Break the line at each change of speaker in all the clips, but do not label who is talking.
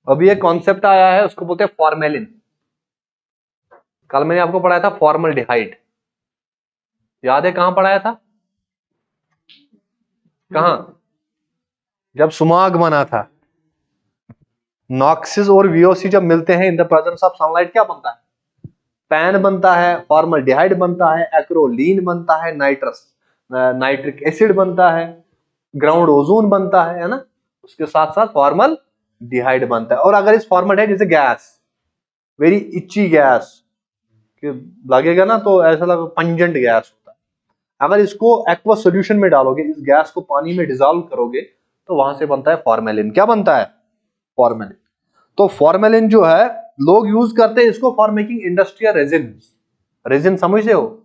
अभी एक कॉन्सेप्ट आया है, उसको बोलते हैं फॉर्मेलिन। कल मैंने आपको पढ़ाया था फॉर्मल्डिहाइड, याद है कहां पढ़ाया था? कहां? जब सुमाग बना था। नॉक्सिस और वीओसी जब मिलते हैं in the presence of sunlight, क्या बनता है? पैन बनता है, फॉर्मल्डिहाइड बनता है, एक्रोलीन बनता है, नाइट्रिक एसिड बनता है, ग्राउंड ओजोन बनता है ना। उसके साथ साथ फॉर्मल्डिहाइड बनता है। और अगर इस फॉर्मल्डिहाइड जैसे गैस, वेरी इची गैस कि लगेगा ना तो ऐसा लगा पंजेंट गैस होता है, अगर इसको एक्वा सॉल्यूशन में डालोगे, इस गैस को पानी में डिसॉल्व करोगे, तो वहां से बनता है फॉर्मेलिन। क्या बनता है? फॉर्मेलिन। तो फॉर्मेलिन जो है लोग यूज करते हैं इसको for making industrial resin. Resin समझते हो?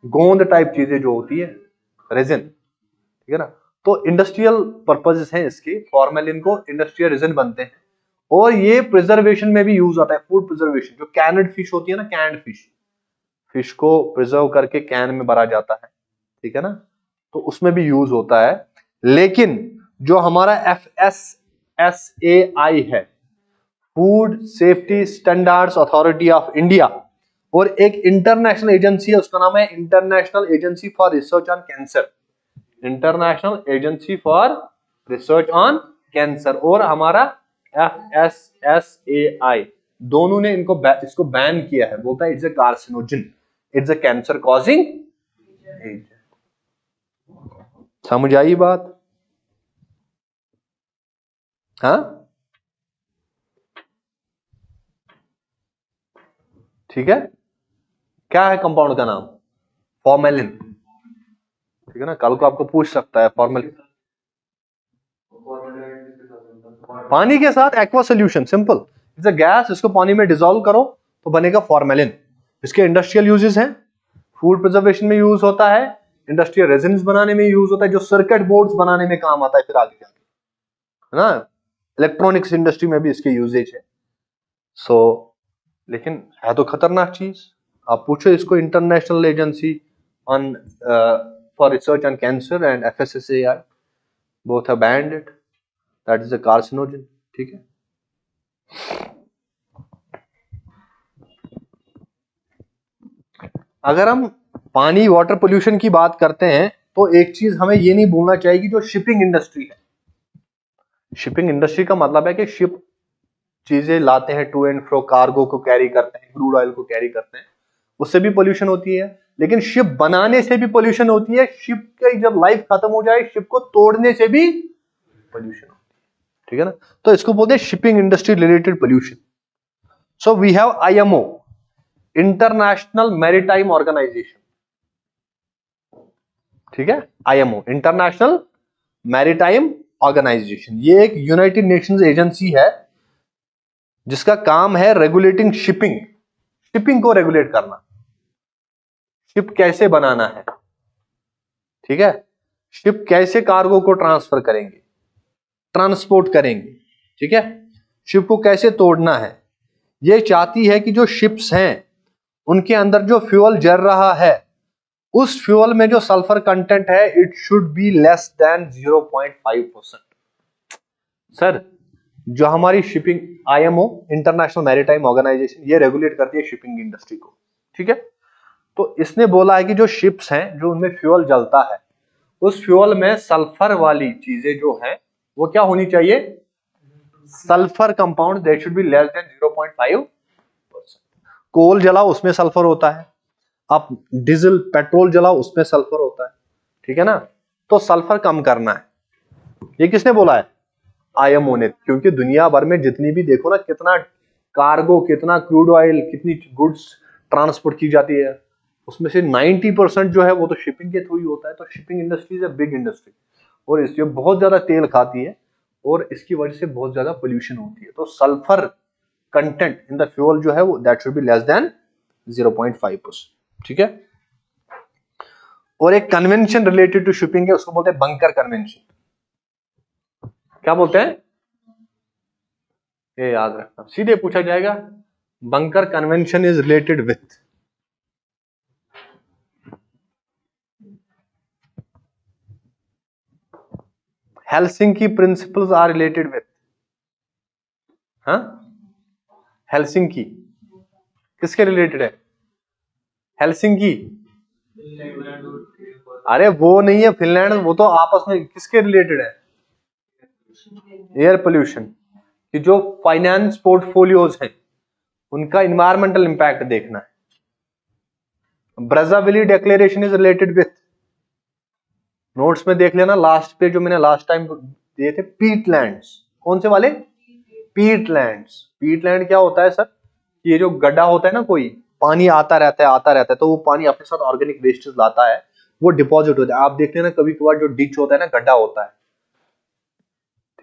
गोंद टाइप चीजें जो होती है, रेजिन, ठीक है ना। तो इंडस्ट्रियल पर्पजेस हैं इसके, फॉर्मेलिन को इंडस्ट्रियल रेजिन बनते हैं। और ये प्रिजर्वेशन में भी यूज होता है, फूड प्रिजर्वेशन। जो कैनड फिश होती है ना, कैनड फिश को प्रिजर्व करके कैन में भरा जाता है, ठीक है ना, तो उसमें भी यूज होता है। लेकिन जो हमारा FSSAI है, food safety standards authority of India, और एक इंटरनेशनल एजेंसी है, उसका नाम है international agency for research on cancer. International agency for research on cancer और हमारा FSSAI, दोनों ने इसको बैन किया है। बोलता है it's a carcinogen, it's a cancer causing agent. समझ आई बात? हाँ, ठीक है। क्या है कंपाउंड का नाम? फॉर्मेलिन, ठीक है ना। कल को आपको पूछ सकता है फॉर्मेलिन। पानी के साथ aqua solution, simple, it's a gas, इसको पानी में डिसॉल्व करो तो बनेगा फॉर्मेलिन। इसके इंडस्ट्रियल यूजेस हैं, फूड प्रिजर्वेशन में यूज होता है, इंडस्ट्रियल रेजिन्स बनाने में यूज होता है, जो सर्किट बोर्ड्स बनाने में काम आता है फिर आगे जाके, है ना। इलेक्ट्रॉनिक्स इंडस्ट्री में भी इसके यूजेज है। सो लेकिन है तो खतरनाक चीज। आप पूछो इसको, international agency on for research on cancer and FSSAI both have banned it, that is a carcinogen, ठीक है। अगर हम पानी वाटर पोल्यूशन की बात करते हैं तो एक चीज हमें ये नहीं भूलना चाहिए कि जो शिपिंग इंडस्ट्री है, शिपिंग इंडस्ट्री का मतलब है कि शिप चीजें लाते हैं टू एंड फ्रो, कार्गो को कैरी करते हैं, क्रूड ऑयल को कैरी करते हैं, उससे भी पोल्यूशन होती है। लेकिन शिप बनाने से भी पोल्यूशन होती है, शिप की जब लाइफ खत्म हो जाए, शिप को तोड़ने से भी पोल्यूशन होती है, ठीक है ना। तो इसको बोलते हैं shipping industry related pollution. So we have IMO, international maritime organisation, ठीक है। IMO इंटरनेशनल मैरीटाइम ऑर्गेनाइजेशन, ये एक यूनाइटेड नेशंस एजेंसी है जिसका काम है रेगुलेटिंग शिपिंग, शिपिंग को रेगुलेट करना, शिप कैसे बनाना है, ठीक है, शिप कैसे कार्गो को ट्रांसफर करेंगे, ट्रांसपोर्ट करेंगे, ठीक है, शिप को कैसे तोड़ना है। ये चाहती है कि जो शिप्स हैं उनके अंदर जो फ्यूल जल रहा है, उस फ्यूल में जो सल्फर कंटेंट है it should be less than 0.5%। Sir, जो हमारी shipping IMO international maritime organisation, ये रेगुलेट करती है शिपिंग इंडस्ट्री को, ठीक है। तो इसने बोला है कि जो शिप्स हैं जो उनमें फ्यूल जलता है, उस फ्यूल में सल्फर वाली चीजें जो हैं वो क्या होनी चाहिए? Sulphur compound, that should be less than 0.5%। कोल जलाओ उसमें सल्फर होता है, आप डीजल पेट्रोल जलाओ उसमें सल्फर होता है, ठीक है ना। तो सल्फर कम करना है, ये किसने बोला है? IMO ने। क्योंकि दुनिया भर में जितनी भी देखो ना, कितना कार्गो, कितना क्रूड ऑयल, कितनी गुड्स ट्रांसपोर्ट की जाती है, उसमें से 90% जो है वो तो शिपिंग के थ्रू ही होता है। तो shipping industry is a big industry और इससे बहुत ज्यादा तेल खाती है और इसकी वजह से बहुत ज्यादा पोल्यूशन होती है। तो sulphur content in the fuel जो है वो that should be less than 0.5%, ठीक है। और एक कन्वेंशन रिलेटेड टू शिपिंग है, उसको बोलते हैं बंकर कन्वेंशन। क्या बोलते हैं? ये याद रखना, सीधे पूछा जाएगा। Bunker convention is related with, Helsinki principles are related with, हाँ, हेलसिंकी किसके रिलेटेड है? हेलसिंकी, अरे वो नहीं है फिनलैंड, वो तो आपस में किसके रिलेटेड है? एयर पोल्यूशन कि जो फाइनेंस पोर्टफोलियोज हैं उनका इन्वायरमेंटल इंपैक्ट देखना है। Brazzaville declaration is related with, notes में देख लेना लास्ट पे जो मैंने लास्ट टाइम दिए थे, पीटलैंड्स। कौन से वाले? पीटलैंड्स। पीटलैंड क्या होता है सर? ये जो गड्ढा होता है ना, कोई पानी आता रहता है आता रहता है, तो वो पानी अपने साथ ऑर्गेनिक वेस्टेज लाता है, वो डिपॉजिट होता है। आप देख लेना कभी कभार जो डिच होता है ना, गड्ढा होता है,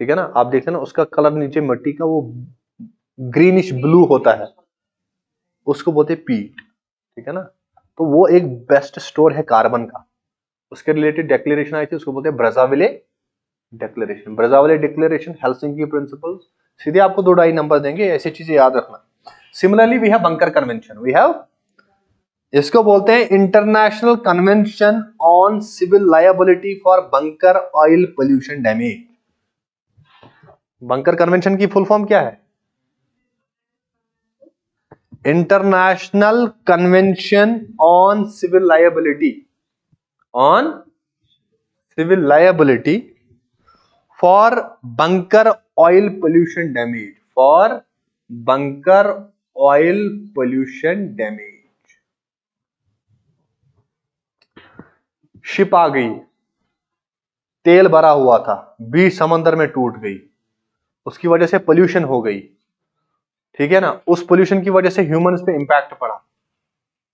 ठीक है ना, आप देख लेना उसका कलर नीचे मिट्टी का वो ग्रीनिश ब्लू होता है, उसको बोलते हैं पीट, ठीक है ना। तो वो एक बेस्ट स्टोर है कार्बन का, उसके रिलेटेड डिक्लेरेशन आई थी, उसको बोलते हैं Brazzaville declaration. Brazzaville declaration, Helsinki principles, सीधे आपको 2-2.5 नंबर देंगे, ऐसी चीजें याद रखना। Similarly we have bunker convention, we have, इसको बोलते हैं international convention on civil liability for bunker oil pollution damage. Bunker convention की फुल फॉर्म क्या है? International convention on civil liability, on civil liability for bunker oil pollution damage, for bunker oil pollution damage. Ship आ गई, तेल भरा हुआ था, बीच समंदर में टूट गई, उसकी वजह से पोल्यूशन हो गई, ठीक है ना, उस पोल्यूशन की वजह से ह्यूमंस पे इंपैक्ट पड़ा,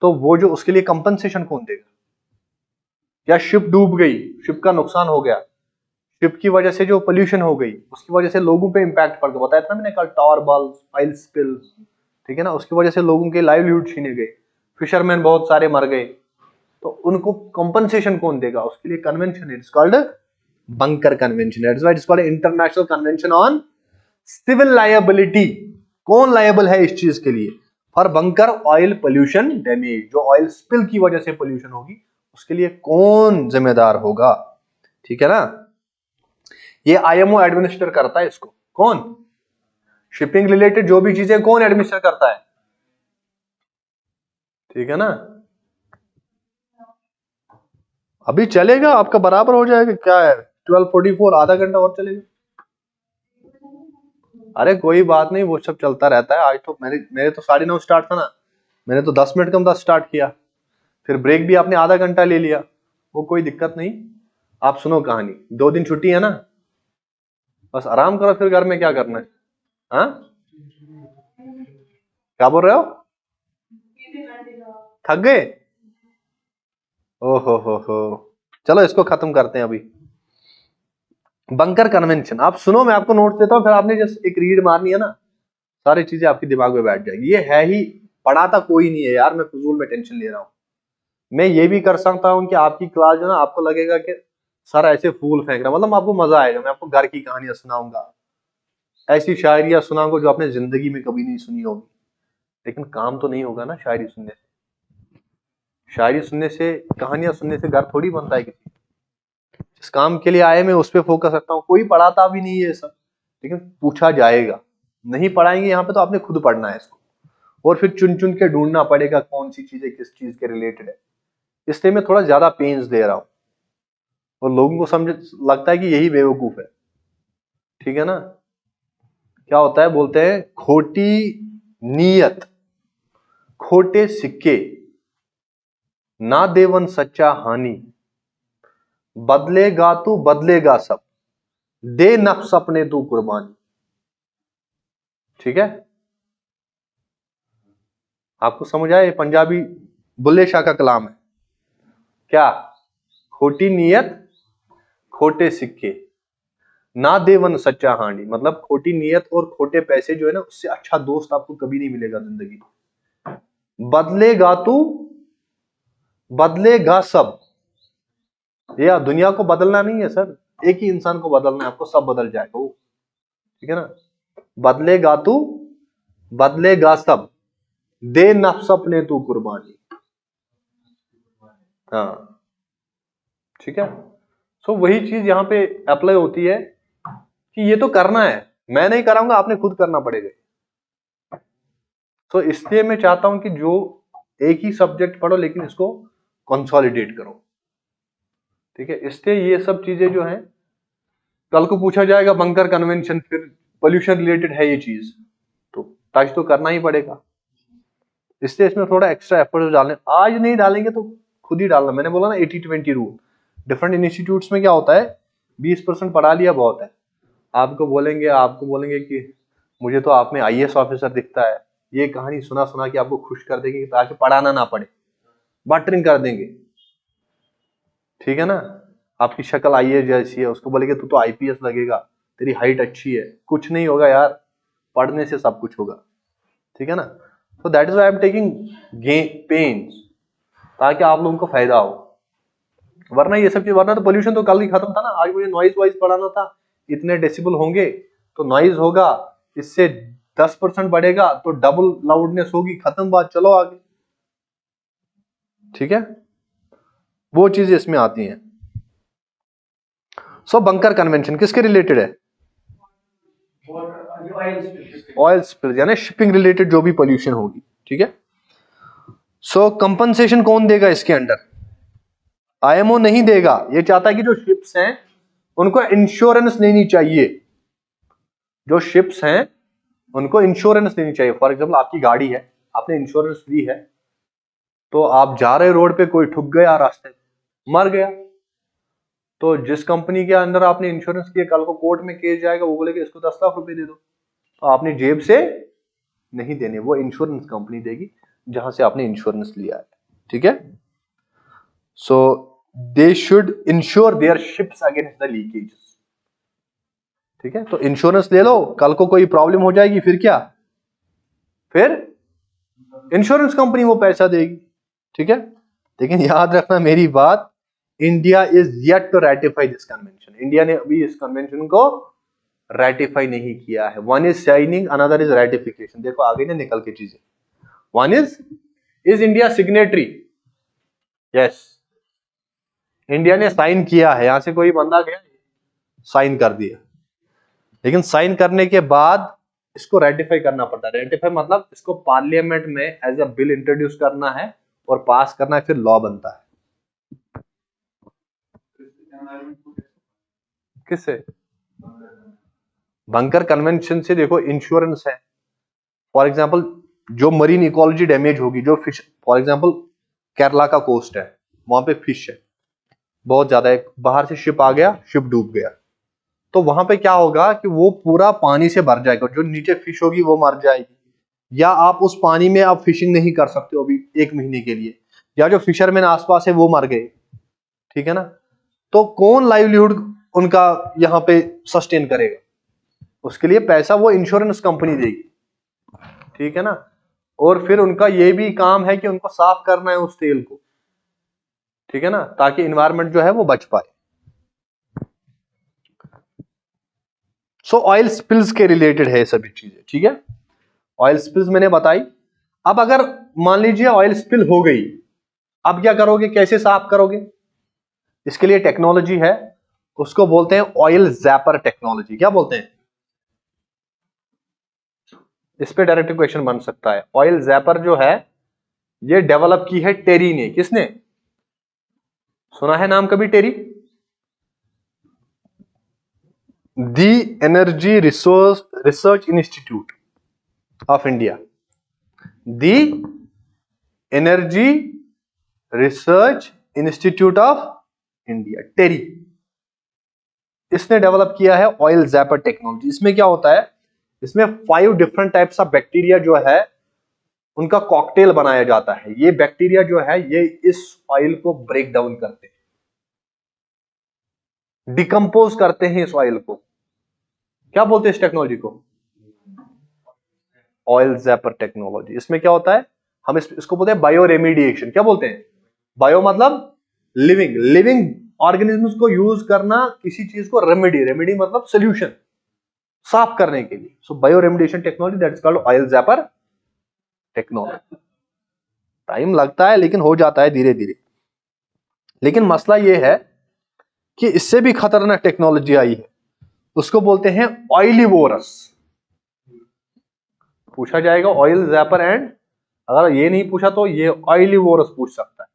तो वो जो उसके लिए कंपनसेशन कौन देगा? या शिप डूब गई, शिप का नुकसान हो गया, शिप की वजह से जो पोल्यूशन हो गई उसकी वजह से लोगों पे इंपैक्ट पड़ गया, बताया था मैंने कल, टॉर बल्ब, ऑयल स्पिल्स, ठीक है ना, उसकी वजह से लोगों के लाइवलीहुड छीने गए, फिशरमैन बहुत सारे मर गए, तो उनको कंपनसेशन कौन देगा? उसके लिए कन्वेंशन है, it's called bunker convention, that's why it's called international convention on civil liability. कौन लायबल है इस चीज के लिए? For bunker oil pollution damage, जो ऑयल स्पिल की वजह से पोल्यूशन होगी उसके लिए कौन जिम्मेदार होगा, ठीक है ना। ये आईएमओ एडमिनिस्टर करता है इसको, कौन? शिपिंग रिलेटेड जो भी चीजें कौन एडमिनिस्टर करता है, ठीक है ना। अभी चलेगा आपका, बराबर हो जाएगा, क्या है 12:44, आधा घंटा और चलेगा। अरे कोई बात नहीं, वो सब चलता रहता है। आज तो मेरे तो 9:30 स्टार्ट था ना, मैंने तो 10 मिनट कम 10 स्टार्ट किया, फिर ब्रेक भी आपने आधा घंटा ले लिया, वो कोई दिक्कत नहीं। आप सुनो कहानी, 2 दिन छुट्टी है ना, बस आराम करो, फिर घर में क्या करना है? हाँ, क्या बोल रहे हो? थक गए? ओहो हो, चलो इसको खत्म करते हैं अभी। बंकर कन्वेंशन आप सुनो, मैं आपको नोट्स देता हूं, फिर आपने जस्ट एक रीड मारनी है ना, सारी चीजें आपके दिमाग में बैठ जाएगी। ये है ही, पढ़ाता कोई नहीं है यार, मैं फजूल में टेंशन ले रहा हूं। मैं ये भी कर सकता हूं कि आपकी क्लास जो ना, आपको लगेगा कि सर ऐसे फूल फेंक रहा, मतलब आपको मजा आएगा, मैं आपको घर की कहानियां सुनाऊंगा, ऐसी शायरियां सुनाऊंगा जो आपने जिंदगी में कभी नहीं सुनी होगी, लेकिन काम तो नहीं होगा ना शायरी सुनने से। शायरी सुनने से, कहानियां सुनने से घर थोड़ी बनता है किसी। जिस काम के लिए आए मैं उस पर फोकस रखता हूँ, कोई पढ़ाता भी नहीं है सब, लेकिन पूछा जाएगा। नहीं पढ़ाएंगे यहाँ पे तो आपने खुद पढ़ना है इसको, और फिर चुन चुन के ढूंढना पड़ेगा कौन सी चीजें किस चीज के रिलेटेड है। इसलिए मैं थोड़ा ज्यादा पेन्स दे रहा हूँ, और लोगों को समझ लगता है कि यही बेवकूफ है, ठीक है ना। क्या होता है, बोलते हैं खोटी नीयत खोटे सिक्के, ना देवन सच्चा हानि, बदलेगा तू बदलेगा सब, दे नफ्स अपने तू कुर्बानी, ठीक है। आपको समझ आया? ये पंजाबी बुल्ले शाह का कलाम है। क्या? खोटी नीयत खोटे सिक्के, ना देवन सच्चा हानि, मतलब खोटी नीयत और खोटे पैसे जो है ना, उससे अच्छा दोस्त आपको कभी नहीं मिलेगा जिंदगी में। बदलेगा तू बदलेगा सब, ये दुनिया को बदलना नहीं है सर, एक ही इंसान को बदलना है आपको, सब बदल जाएगा वो, ठीक है ना। बदलेगा तू बदलेगा सब, दे नफ्स अपने तू कुर्बानी। हाँ, ठीक है। सो वही चीज यहाँ पे अप्लाई होती है कि ये तो करना है, मैं नहीं कराऊंगा, आपने खुद करना पड़ेगा। तो इसलिए मैं चाहता हूं कि जो एक ही सब्जेक्ट पढ़ो लेकिन इसको कंसोलिडेट करो, ठीक है। इसलिए ये सब चीजें जो हैं, कल को पूछा जाएगा बंकर कन्वेंशन, फिर पोल्यूशन रिलेटेड है ये चीज, तो टच तो करना ही पड़ेगा। इसलिए इसमें थोड़ा एक्स्ट्रा एफर्ट डालने, आज नहीं डालेंगे तो खुद ही डालना। मैंने बोला ना 80-20 रूल। डिफरेंट इंस्टीट्यूट्स में क्या होता है, 20% पढ़ा लिया बहुत है। आपको बोलेंगे कि मुझे तो आप में IAS ऑफिसर दिखता है, ये कहानी सुना सुना के आपको खुश कर देंगे ताकि पढ़ाना ना पड़े, बटरिंग कर देंगे, ठीक है ना। आपकी शक्ल IAS जैसी है, उसको बोलेंगे तू तो IPS लगेगा, तेरी हाइट अच्छी है। कुछ नहीं होगा यार, पढ़ने से सब कुछ होगा, ठीक है ना। तो that is why I am taking pains, ताकि आप लोगों को फायदा हो। वरना ये सब चीज, वरना तो पोल्यूशन तो कल ही खत्म था ना। आज मुझे नॉइज वाइज पढ़ाना था, इतने डेसिबल होंगे तो नॉइज होगा, इससे 10% बढ़ेगा तो डबल लाउडनेस होगी, खत्म बात, चलो आगे, ठीक है। वो चीजें इसमें आती हैं। सो बंकर कन्वेंशन किसके रिलेटेड है? ऑयल स्पिल, यानी शिपिंग रिलेटेड जो भी पोल्यूशन होगी, ठीक है। सो कंपनसेशन कौन देगा इसके अंडर? IMO नहीं देगा। ये चाहता है कि जो शिप्स हैं उनको इंश्योरेंस लेनी चाहिए, जो शिप्स हैं उनको इंश्योरेंस लेनी चाहिए। फॉर एग्जाम्पल आपकी गाड़ी है, आपने इंश्योरेंस ली है, तो आप जा रहे रोड पे, कोई ठुक गया रास्ते में, मर गया, तो जिस कंपनी के अंदर आपने इंश्योरेंस किया, कल को कोर्ट में केस जाएगा, वो बोलेगा इसको 10 लाख रुपए दे दो, तो आपने जेब से नहीं देने, वो इंश्योरेंस कंपनी देगी जहां से आपने इंश्योरेंस लिया है, ठीक है। So they should ensure their ships against the leakages, ठीक है। तो इंश्योरेंस ले लो, कल को कोई प्रॉब्लम हो जाएगी, फिर क्या, फिर इंश्योरेंस कंपनी वो पैसा देगी, ठीक है। लेकिन याद रखना मेरी बात, India is yet to ratify this convention. India ने अभी इस कन्वेंशन को रेटिफाई नहीं किया है। One is signing, another is ratification. देखो आगे ना निकल के चीजें, one is India signatory, yes, India ने साइन किया है, यहां से कोई बंदा गया साइन कर दिया, लेकिन साइन करने के बाद इसको रेटिफाई करना पड़ता है। रेटिफाई मतलब इसको पार्लियामेंट में एज अ बिल इंट्रोड्यूस करना है और पास करना है, फिर लॉ बनता है। किससे? बंकर कन्वेंशन से देखो इंश्योरेंस है। फॉर एग्जांपल जो मरीन इकोलॉजी डैमेज होगी, जो फिश, फॉर एग्जांपल केरला का कोस्ट है, वहां पे फिश है बहुत ज्यादा है, बाहर से शिप आ गया, शिप डूब गया, तो वहां पे क्या होगा कि वो पूरा पानी से भर जाएगा, जो नीचे फिश होगी वो मर जाएगी, या आप उस पानी में आप फिशिंग नहीं कर सकते हो अभी 1 महीने के लिए, या जो फिशरमैन आसपास है वो मर गए, ठीक है ना। तो कौन लाइवलीहुड उनका यहाँ पे सस्टेन करेगा? उसके लिए पैसा वो इंश्योरेंस कंपनी देगी, ठीक है ना। और फिर उनका ये भी काम है कि उनको साफ करना है उस तेल को, ठीक है ना, ताकि इन्वायरमेंट जो है वो बच पाए। सो ऑयल स्पिल्स के रिलेटेड है सभी चीजें, ठीक है। ऑयल स्पिल्स मैंने बताई। अब अगर मान लीजिए ऑयल स्पिल हो गई, अब क्या करोगे, कैसे साफ करोगे? इसके लिए टेक्नोलॉजी है, उसको बोलते हैं ऑयल जैपर टेक्नोलॉजी। क्या बोलते हैं? इस पे डायरेक्ट क्वेश्चन बन सकता है। ऑयल जैपर जो है ये डेवलप की है टेरी ने। किसने? सुना है नाम कभी TERI? The Energy Research Institute of India, the Energy Research Institute of India, TERI, इसने डेवलप किया है ऑयल जैपर टेक्नोलॉजी। इसमें क्या होता है, इसमें 5 डिफरेंट टाइप्स ऑफ बैक्टीरिया जो है उनका कॉकटेल बनाया जाता है। ये बैक्टीरिया जो है ये इस ऑयल को ब्रेक डाउन करते हैं, डिकम्पोज करते हैं इस ऑयल को। क्या बोलते हैं इस टेक्नोलॉजी को? Oil zapper technology. इसमें क्या होता है, हम इसको बोलते हैं बायो रेमिडिएशन। क्या बोलते हैं? बायो मतलब लिविंग ऑर्गेनिजम्स को यूज करना किसी चीज को, रेमेडी मतलब सोल्यूशन, साफ करने के लिए। So bio remediation technology, that is called oil zapper technology. Time लगता है लेकिन हो जाता है धीरे धीरे। लेकिन मसला यह है कि इससे भी खतरनाक टेक्नोलॉजी आई है, उसको बोलते हैं ऑयलीवोरस। पूछा जाएगा ऑयल जैपर एंड, अगर ये नहीं पूछा तो ये ऑयलीवोरस पूछ सकता है।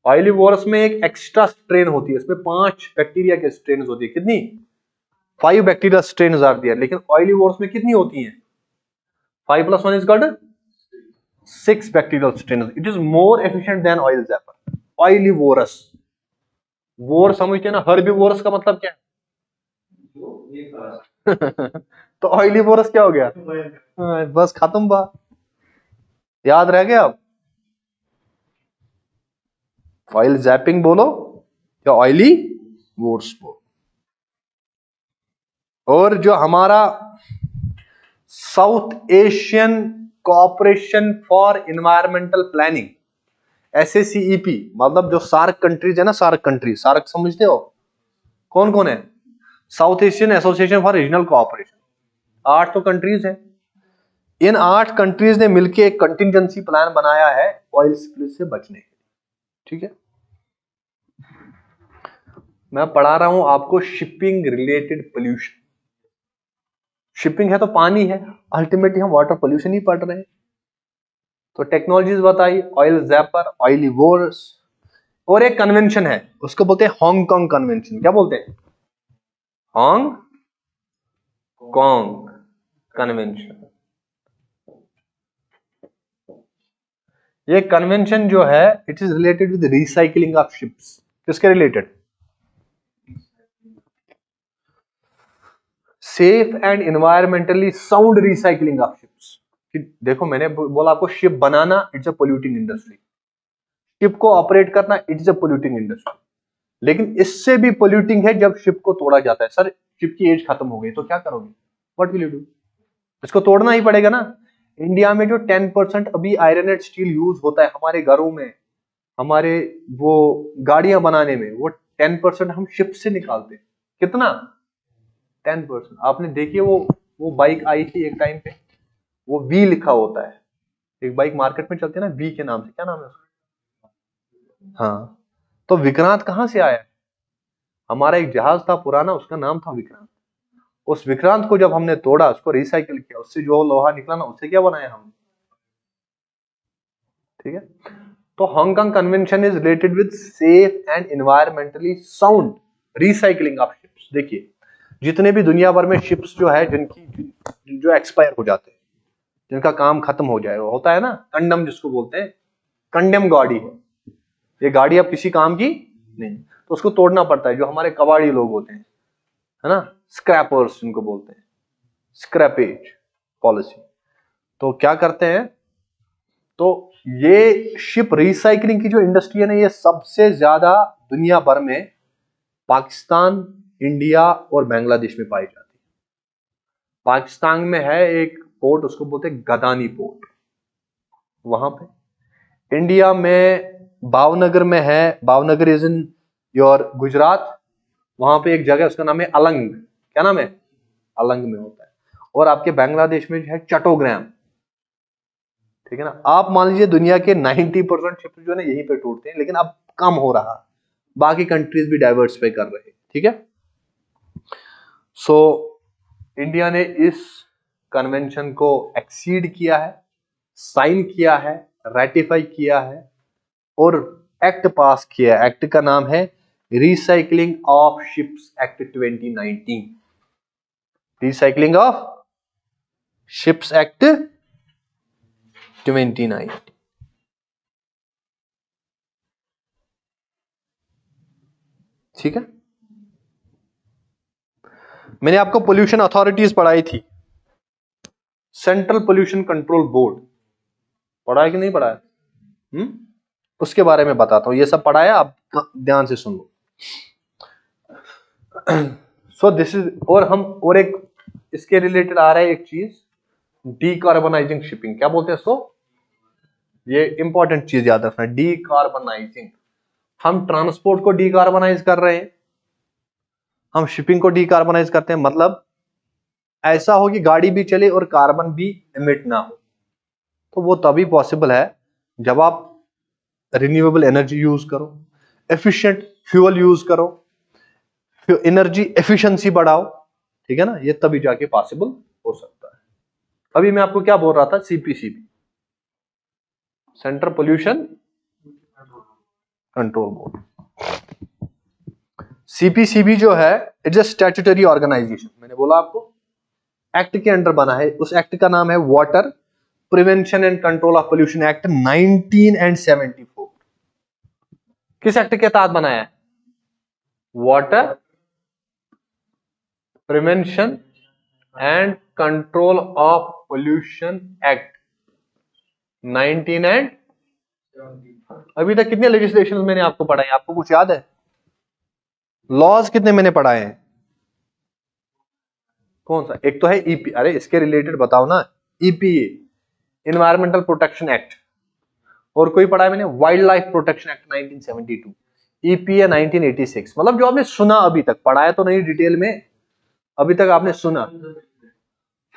ऑयलीवोरस में एक एक्स्ट्रा स्ट्रेन होती है, इसमें 5 बैक्टीरिया के स्ट्रेन होती है। कितनी? 5 बैक्टीरिया स्ट्रेन आर देयर। लेकिन ऑयलीवोरस में कितनी होती है? 5 + 1 = 6 bacterial strain. It is more efficient than oil zapper. Oilivorous, vore समझते हैं ना, हर्बीवोरस का मतलब क्या है? तो ऑयलीवोरस क्या हो गया? बस खत्म बात, याद रह गया। अब ऑयल जैपिंग बोलो या ऑयली वोर्स बोलो। और जो हमारा south Asian cooperation for environmental planning, SACEP, मतलब जो सार्क कंट्रीज है ना, सार्क कंट्रीज, सार्क समझते हो कौन कौन है? South Asian association for regional cooperation, 8 तो कंट्रीज है। इन 8 कंट्रीज ने मिलकर एक कंटिंजेंसी प्लान बनाया है ऑयल स्पिल से बचने के लिए। ठीक है, मैं पढ़ा रहा हूं आपको शिपिंग रिलेटेड पोल्यूशन। शिपिंग है तो पानी है, अल्टीमेटली हम वाटर पोल्यूशन ही पढ़ रहे हैं। तो टेक्नोलॉजीज बताई, ऑयल जैपर, ऑयलीवोरस, और एक कन्वेंशन है उसको बोलते हैं हांगकांग कन्वेंशन। क्या बोलते हैं? Hong Kong convention. ये कन्वेंशन जो है it is related with recycling of ships. किसके related? Safe and environmentally sound recycling of ships. देखो मैंने बोला आपको, शिप बनाना it's a polluting industry, ship को ऑपरेट करना इट्स अ पोल्यूटिंग इंडस्ट्री। लेकिन इससे भी पोल्यूटिंग है जब शिप को तोड़ा जाता है। सर शिप की एज खत्म हो गई तो क्या करोगे? What will you do? इसको तोड़ना ही पड़ेगा ना। इंडिया में जो 10% अभी आयरन एंड स्टील यूज होता है हमारे घरों में, हमारे वो गाड़ियां बनाने में, वो 10% हम शिप से निकालते हैं। कितना? 10%। आपने देखिए वो बाइक आई थी एक टाइम पे, वो वी लिखा होता है, एक बाइक मार्केट में चलती है ना वी के नाम से, क्या नाम है उसका? हाँ, तो विक्रांत कहां से आया? हमारा एक जहाज था पुराना, उसका नाम था विक्रांत। उस विक्रांत को जब हमने तोड़ा, उसको रिसाइकिल किया, उससे जो लोहा निकला ना, उससे क्या बनाया हमने? ठीक है, तो Hong Kong convention is related with safe and environmentally sound recycling of ships. देखिए जितने भी दुनिया भर में शिप्स जो है जिनकी जो एक्सपायर हो जाते हैं, जिनका काम खत्म हो जाए, वो होता है ना कंडम, जिसको बोलते हैं कंडेम गाड़ी है, ये गाड़ी अब किसी काम की नहीं, तो उसको तोड़ना पड़ता है। जो हमारे कबाड़ी लोग होते हैं, है ना, स्क्रैपर्स जिनको बोलते हैं, स्क्रैपेज पॉलिसी, तो क्या करते हैं? तो ये शिप रिसाइकलिंग की जो इंडस्ट्री है ना, ये सबसे ज्यादा दुनिया भर में पाकिस्तान, इंडिया और बांग्लादेश में पाई जाती है। पाकिस्तान में है एक पोर्ट, उसको बोलते हैं गदानी पोर्ट, वहां पे। इंडिया में भावनगर में है, Bhavnagar is in your Gujarat, वहां पे एक जगह उसका नाम है अलंग। क्या नाम है? अलंग में होता है। और आपके बांग्लादेश में जो है चट्टोग्राम। ठीक है ना, आप मान लीजिए दुनिया के 90% शिप जो है ना यहीं पे टूटते हैं, लेकिन अब कम हो रहा, बाकी कंट्रीज भी डाइवर्सिफाई कर रहे हैं। ठीक है, सो इंडिया ने इस कन्वेंशन को एक्सीड किया है, साइन किया है, रेटिफाई किया है और एक्ट पास किया है। एक्ट का नाम है recycling of ships act 2019। Recycling of ships act 29। ठीक है, मैंने आपको पोल्यूशन अथॉरिटीज पढ़ाई थी, सेंट्रल पोल्यूशन कंट्रोल बोर्ड पढ़ा है कि नहीं पढ़ा है? उसके बारे में बताता हूं, ये सब पढ़ाया, आप ध्यान से सुन लो। सो दिस इज, और हम और एक इसके रिलेटेड आ रहा है एक चीज, डीकार्बनाइजिंग शिपिंग। क्या बोलते हैं इसको? ये इंपॉर्टेंट चीज याद रखना, डीकार्बनाइजिंग। हम ट्रांसपोर्ट को डीकार्बनाइज कर रहे हैं, हम शिपिंग को डीकार्बनाइज करते हैं। मतलब ऐसा हो कि गाड़ी भी चले और कार्बन भी एमिट ना हो। तो वो तभी पॉसिबल है जब आप रिन्यूएबल एनर्जी यूज करो, एफिशिएंट फ्यूल यूज करो, एनर्जी एफिशिएंसी बढ़ाओ, ठीक है ना, ये तभी जाके पॉसिबल हो सकता है। अभी मैं आपको क्या बोल रहा था, CPCB, central pollution control board. CPCB जो है इट्स अ स्टैट्यूटरी ऑर्गेनाइजेशन, मैंने बोला आपको एक्ट के अंडर बना है। उस एक्ट का नाम है water prevention and control of pollution act 1974। किस एक्ट के तहत बनाया है? Water prevention and control of pollution act 19 and. अभी तक कितने लेजिस्लेशन मैंने आपको पढ़ाए, आपको कुछ याद है? लॉज कितने मैंने पढ़ाए हैं? कौन सा? एक तो है ईपी, अरे इसके रिलेटेड बताओ ना, ईपीए इन्वायरमेंटल प्रोटेक्शन एक्ट, और कोई पढ़ा है मैंने? Wild life protection act 1972, EPA 1986। मतलब जो आपने सुना अभी तक, पढ़ाया तो नहीं डिटेल में, अभी तक आपने सुना।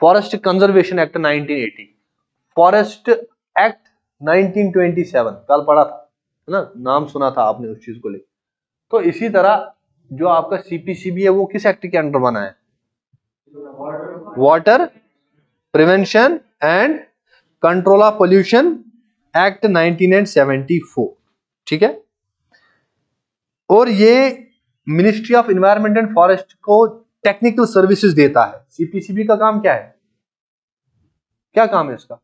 Forest conservation act 1980, forest act 1927 कल पढ़ा था, है ना, नाम सुना था आपने उस चीज को लेकर। तो इसी तरह जो आपका सीपीसीबी है वो किस एक्ट के अंडर बना है? Water prevention and control of pollution act 1974, ठीक है। और ये ministry of environment and forest को टेक्निकल सर्विसेज देता है। सीपीसीबी का काम क्या है? क्या काम है इसका?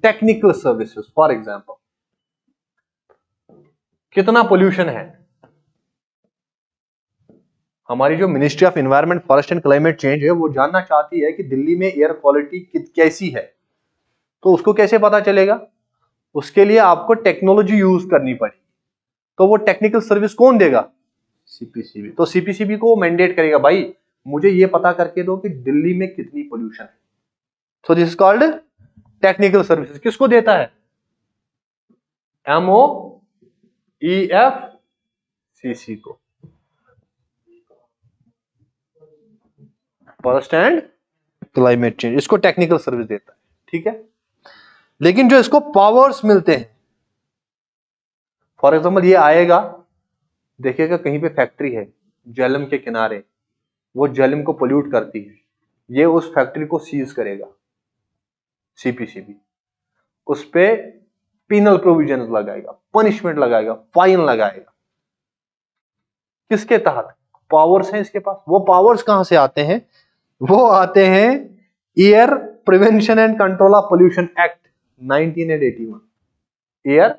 Technical services. फॉर एग्जांपल कितना पोल्यूशन है, हमारी जो ministry of environment forest and climate change है वो जानना चाहती है कि दिल्ली में एयर क्वालिटी कैसी है, तो उसको कैसे पता चलेगा? उसके लिए आपको टेक्नोलॉजी यूज करनी पड़ेगी। तो वो टेक्निकल सर्विस कौन देगा? सीपीसीबी। तो सीपीसीबी को मैंडेट करेगा, भाई मुझे ये पता करके दो कि दिल्ली में कितनी पोल्यूशन है। So this is called technical services. किसको देता है? MOEFCC को, फॉरेस्ट एंड क्लाइमेट चेंज, इसको टेक्निकल सर्विस देता है, ठीक है। लेकिन जो इसको पावर्स मिलते हैं, फॉर एग्जांपल ये आएगा, देखिएगा कहीं पे फैक्ट्री है झेलम के किनारे, वो झेलम को पोल्यूट करती है, ये उस फैक्ट्री को सीज करेगा सीपीसीबी, उस पे पिनल प्रोविजन लगाएगा, पनिशमेंट लगाएगा, फाइन लगाएगा। किसके तहत? पावर्स हैं इसके पास। वो पावर्स कहां से आते हैं? वो आते हैं air prevention and control of pollution act 1981, air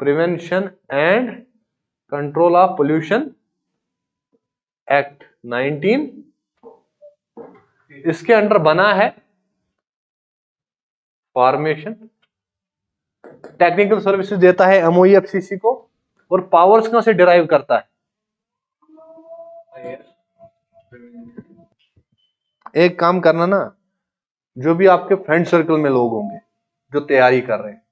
prevention and control of pollution act 19, इसके अंडर बना है फॉर्मेशन, टेक्निकल सर्विसेज देता है MOEFCC को, और पावर्स कहां से डिराइव करता है? एक काम करना ना, जो भी आपके फ्रेंड सर्कल में लोग होंगे जो तैयारी कर रहे हैं,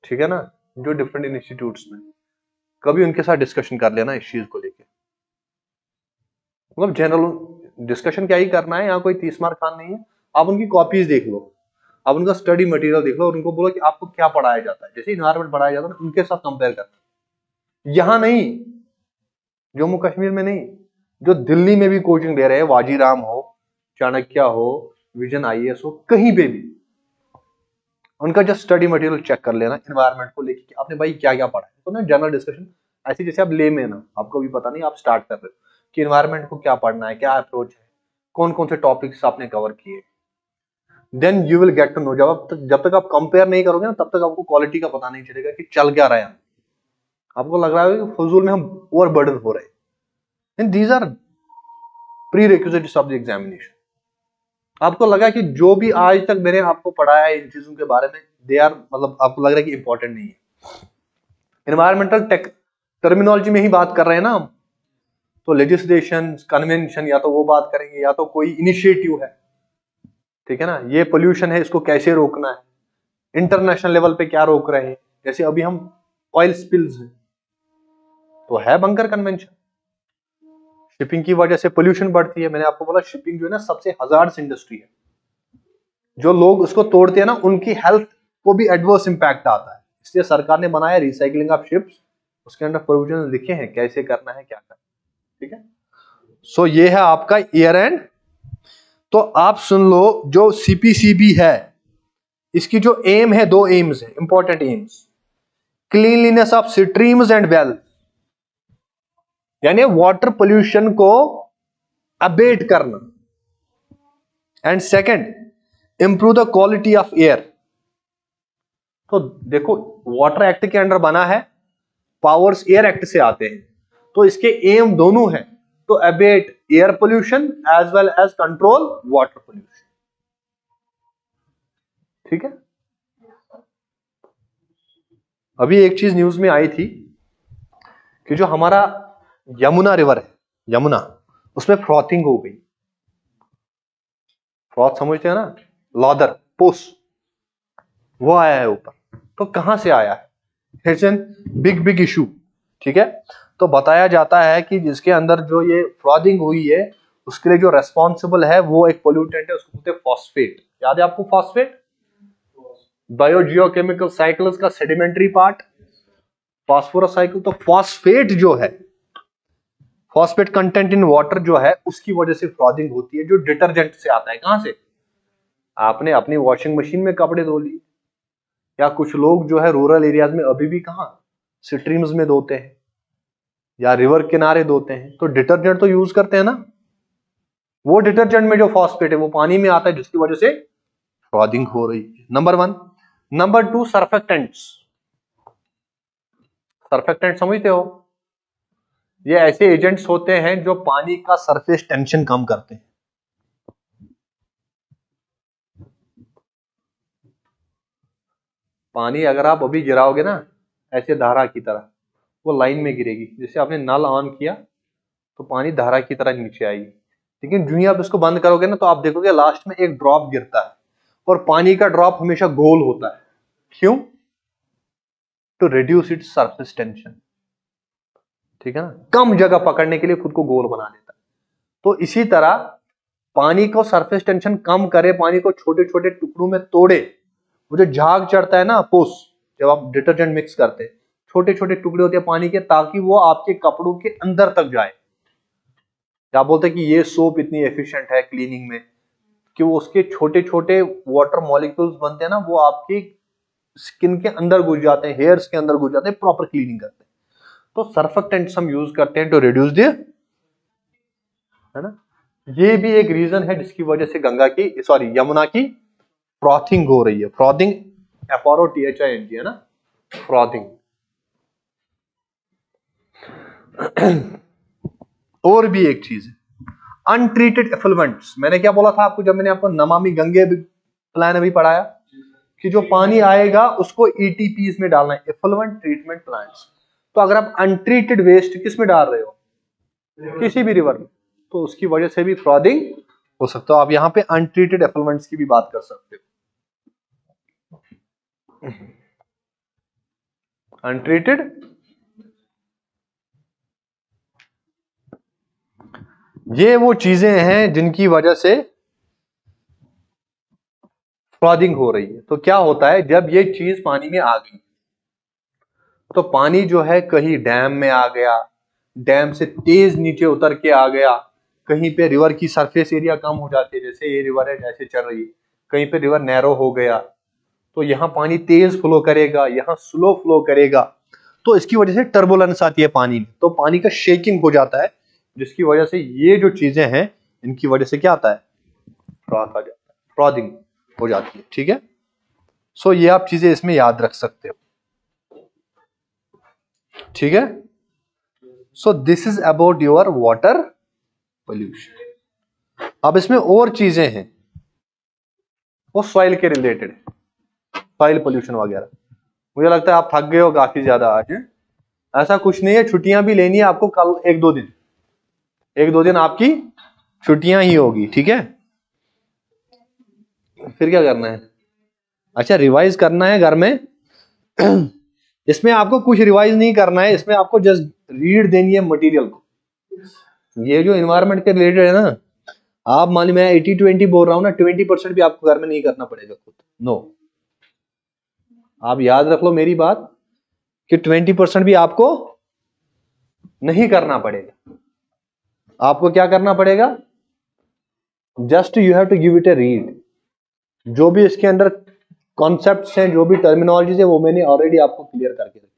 ठीक है ना, जो डिफरेंट इंस्टीट्यूट्स में, कभी उनके साथ डिस्कशन कर लेना इस चीज को लेके। मतलब जनरल डिस्कशन क्या ही करना है, यहाँ कोई 30 मार्क खान नहीं है। आप उनकी कॉपीज देख लो, आप उनका स्टडी मटेरियल देख लो, और उनको बोलो कि आपको क्या पढ़ाया जाता है, जैसे इन्वायरमेंट पढ़ाया जाता है ना, उनके साथ कंपेयर करना। यहां नहीं, जम्मू कश्मीर में नहीं, जो दिल्ली में भी कोचिंग दे रहे हैं, वाजीराम हो, चाणक्य हो, विजन IAS हो, कहीं पे भी उनका जस्ट स्टडी मटेरियल चेक कर लेना इन्वायरमेंट को लेके कि आपने भाई क्या क्या पढ़ा है। तो ना जनरल डिस्कशन ऐसे, जैसे आप ले में ना, आपको भी पता नहीं, आप स्टार्ट कर रहे हो कि इन्वायरमेंट को क्या पढ़ना है, क्या अप्रोच है, कौन कौन से टॉपिक्स आपने कवर किए, then you will get to know. जब तक आप कंपेयर नहीं करोगे ना, तब तक आपको क्वालिटी का पता नहीं चलेगा कि चल क्या रहा है। आपको लग रहा है कि फजूल में हम ओवर बर्डन हो रहे हैं। And these are prerequisites of the examination. आपको लगा कि जो भी आज तक मैंने आपको पढ़ाया है इन चीजों के बारे में, दे आर, मतलब आपको लग रहा है कि इंपॉर्टेंट नहीं है। एनवायरमेंटल टेक टर्मिनोलॉजी में ही बात कर रहे हैं ना हम, तो लेजिस्लेशन, कन्वेंशन, या तो वो बात करेंगे या तो कोई इनिशिएटिव है, ठीक है ना। ये पोल्यूशन है, इसको कैसे रोकना है, इंटरनेशनल लेवल पे क्या रोक रहे हैं। जैसे अभी हम ऑयल स्पिल्स है, तो है बंकर कन्वेंशन। शिपिंग की वजह से पोल्यूशन बढ़ती है, मैंने आपको बोला शिपिंग जो है ना सबसे हजार्डस इंडस्ट्री है। जो लोग उसको तोड़ते हैं ना, उनकी हेल्थ को भी एडवर्स इंपैक्ट आता है। इसलिए सरकार ने बनाया रिसाइकलिंग ऑफ शिप्स, उसके अंदर प्रोविजन लिखे हैं कैसे करना है, क्या करना है। ठीक है। सो ये है आपका ईयर एंड। तो आप सुन लो, जो सीपीसीबी है इसकी जो एम है, दो एम्स है, important AIIMS. Cleanliness of streams and well, यानी वाटर पोल्यूशन को अबेट करना। And second, improve the quality of air. तो देखो, वाटर एक्ट के अंडर बना है, पावर्स एयर एक्ट से आते हैं, तो इसके एम दोनों हैं, तो abate air pollution as well as control water pollution. ठीक है। अभी एक चीज न्यूज में आई थी कि जो हमारा यमुना रिवर है, यमुना, उसमें फ्रॉथिंग हो गई। फ्रॉथ समझते हैं ना, लॉदर, पुस, वो आया है ऊपर। तो कहां से आया है? It's an big issue. ठीक है। तो बताया जाता है कि जिसके अंदर जो ये फ्रॉथिंग हुई है, उसके लिए जो रेस्पॉन्सिबल है वो एक पोल्यूटेंट है, उसको बोलते हैं फॉस्फेट। याद है आपको फॉस्फेट? बायोजियोकेमिकल साइकिल्स का सेडिमेंट्री पार्ट फास्फोरस साइकिल। तो फॉस्फेट जो है, फॉस्फेट कंटेंट इन वाटर जो है, उसकी वजह से फ्रॉथिंग होती है, जो डिटर्जेंट से आता है। कहां से? आपने अपनी वॉशिंग मशीन में कपड़े धो लिए, या कुछ लोग जो है रूरल एरियाज में अभी भी कहां स्ट्रीम्स में धोते हैं या रिवर किनारे धोते हैं, तो डिटर्जेंट तो यूज करते हैं ना। वो डिटर्जेंट में जो फॉस्फेट है वो पानी में आता है, जिसकी वजह से फ्रॉथिंग हो रही है। नंबर 1। Number 2, surfactants. सर्फेक्टेंट समझते हो? ये ऐसे एजेंट्स होते हैं जो पानी का सरफेस टेंशन कम करते हैं। पानी अगर आप अभी गिराओगे ना ऐसे धारा की तरह, वो लाइन में गिरेगी। जैसे आपने नल ऑन किया तो पानी धारा की तरह नीचे आएगी, लेकिन जो ही आप इसको बंद करोगे ना, तो आप देखोगे लास्ट में एक ड्रॉप गिरता है, और पानी का ड्रॉप हमेशा गोल होता है। क्यों? To reduce its surface tension. ठीक है ना, कम जगह पकड़ने के लिए खुद को गोल बना देता है। तो इसी तरह पानी को सरफेस टेंशन कम करे, पानी को छोटे छोटे टुकड़ों में तोड़े। वो जो झाग चढ़ता है ना पोस, जब आप डिटर्जेंट मिक्स करते हैं, छोटे छोटे टुकड़े होते हैं पानी के, ताकि वो आपके कपड़ों के अंदर तक जाए। आप बोलते हैं कि ये सोप इतनी एफिशिएंट है क्लीनिंग में, कि वो उसके छोटे छोटे वाटर मॉलिक्यूल्स बनते हैं ना, वो आपकी स्किन के अंदर घुस जाते हैं, हेयर्स के अंदर घुस जाते हैं, प्रॉपर क्लीनिंग करते हैं। तो सर्फेक्टेंट्स हम यूज करते हैं टू रिड्यूस द, है ना। ये भी एक रीजन है जिसकी वजह से गंगा की, सॉरी, यमुना की फ्रॉथिंग हो रही है। फ्रॉथिंग, FROTHING, है ना, फ्रॉथिंग। और भी एक चीज है, अनट्रीटेड एफलुएंट्स। मैंने क्या बोला था आपको जब मैंने आपको नमामि गंगे प्लान अभी पढ़ाया, कि जो पानी आएगा उसको ETPs में डालना है, एफलुएंट ट्रीटमेंट प्लांट्स। तो अगर आप अनट्रीटेड वेस्ट किस में डाल रहे हो, किसी भी रिवर में, तो उसकी वजह से भी फ्रॉथिंग हो सकता है। आप यहां पे अनट्रीटेड एफलुएंट्स की भी बात कर सकते हो। अनट्रीटेड, ये वो चीजें हैं जिनकी वजह से फ्लडिंग हो रही है। तो क्या होता है, जब ये चीज पानी में आ गई, तो पानी जो है कहीं डैम में आ गया, डैम से तेज नीचे उतर के आ गया, कहीं पे रिवर की सरफेस एरिया कम हो जाती है, जैसे ये रिवर है जैसे चल रही है, कहीं पे रिवर नैरो हो गया, तो यहाँ पानी तेज फ्लो करेगा, यहाँ स्लो फ्लो करेगा, तो इसकी वजह से टर्बुलेंस आती है पानी में, तो पानी का शेकिंग हो जाता है, जिसकी वजह से ये जो चीजें हैं इनकी वजह से क्या आता है, फ्रॉथ आ जाता है, फ्रॉथिंग हो जाती है। ठीक है। सो ये आप चीजें इसमें याद रख सकते हो। ठीक है। So this is about your water pollution. अब इसमें और चीजें हैं, वो सॉइल के रिलेटेड है, सॉइल पोल्यूशन वगैरह। मुझे लगता है आप थक गए हो काफी ज्यादा आज। ऐसा कुछ नहीं है, छुट्टियां भी लेनी है आपको, कल एक दो दिन आपकी छुट्टियां ही होगी। ठीक है। फिर क्या करना है? अच्छा, रिवाइज करना है घर में। इसमें आपको कुछ रिवाइज नहीं करना है, इसमें आपको जस्ट रीड देनी है मटेरियल को। ये जो इन्वायरमेंट के रिलेटेड है ना, आप मान ली मैं 80-20 बोल रहा हूं ना, 20% भी आपको घर में नहीं करना पड़ेगा खुद। नो, आप याद रख लो मेरी बात, कि 20% भी आपको नहीं करना पड़ेगा। आपको क्या करना पड़ेगा, just you have to give it a read. जो भी इसके अंदर कॉन्सेप्ट्स हैं, जो भी टर्मिनोलॉजीज है, वो मैंने ऑलरेडी आपको क्लियर करके रखी।